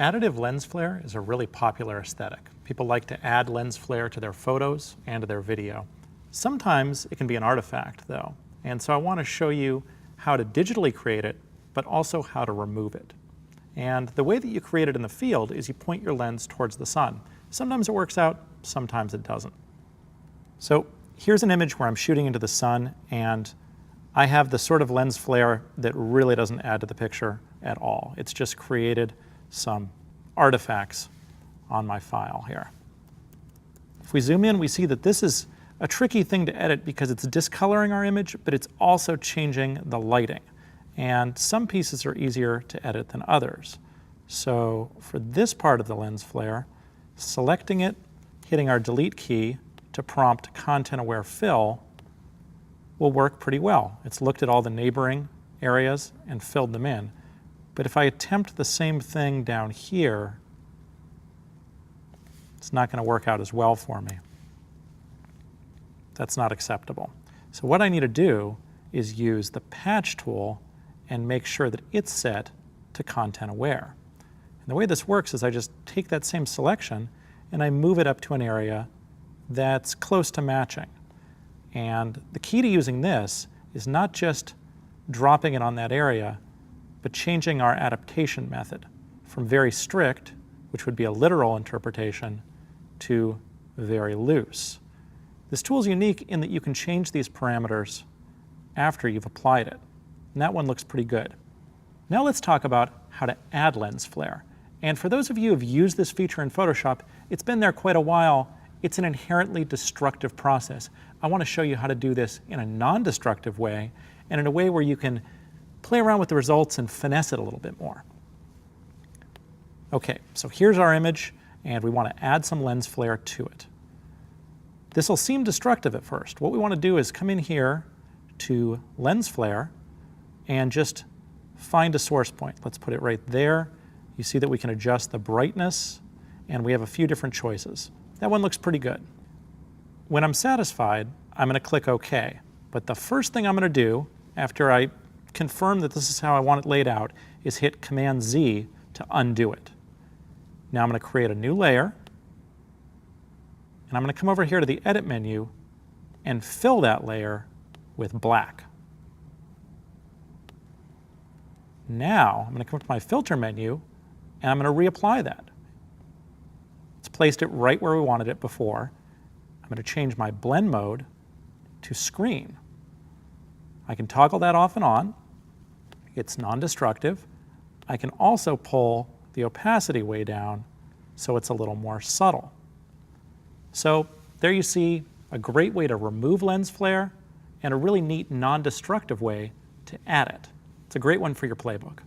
Additive lens flare is a really popular aesthetic. People like to add lens flare to their photos and to their video. Sometimes it can be an artifact though, and so I want to show you how to digitally create it, but also how to remove it. And the way that you create it in the field is you point your lens towards the sun. Sometimes it works out, sometimes it doesn't. So here's an image where I'm shooting into the sun, and I have the sort of lens flare that really doesn't add to the picture at all. It's just created some artifacts on my file here. If we zoom in, we see that this is a tricky thing to edit because it's discoloring our image, but it's also changing the lighting. And some pieces are easier to edit than others. So for this part of the lens flare, selecting it, hitting our delete key to prompt content-aware fill will work pretty well. It's looked at all the neighboring areas and filled them in. But if I attempt the same thing down here, it's not going to work out as well for me. That's not acceptable. So what I need to do is use the patch tool and make sure that it's set to content aware. And the way this works is I just take that same selection and I move it up to an area that's close to matching. And the key to using this is not just dropping it on that area, but changing our adaptation method from very strict, which would be a literal interpretation, to very loose. This tool is unique in that you can change these parameters after you've applied it. And that one looks pretty good. Now let's talk about how to add lens flare. And for those of you who have used this feature in Photoshop, it's been there quite a while. It's an inherently destructive process. I want to show you how to do this in a non-destructive way and in a way where you can play around with the results and finesse it a little bit more. Okay, so here's our image, and we want to add some lens flare to it. This will seem destructive at first. What we want to do is come in here to lens flare and just find a source point. Let's put it right there. You see that we can adjust the brightness, and we have a few different choices. That one looks pretty good. When I'm satisfied, I'm going to click OK. But the first thing I'm going to do after I confirm that this is how I want it laid out is hit Command-Z to undo it. Now I'm going to create a new layer, and I'm going to come over here to the Edit menu and fill that layer with black. Now I'm going to come up to my Filter menu, and I'm going to reapply that. It's placed it right where we wanted it before. I'm going to change my blend mode to screen. I can toggle that off and on. It's non-destructive. I can also pull the opacity way down so it's a little more subtle. So there you see a great way to remove lens flare and a really neat non-destructive way to add it. It's a great one for your playbook.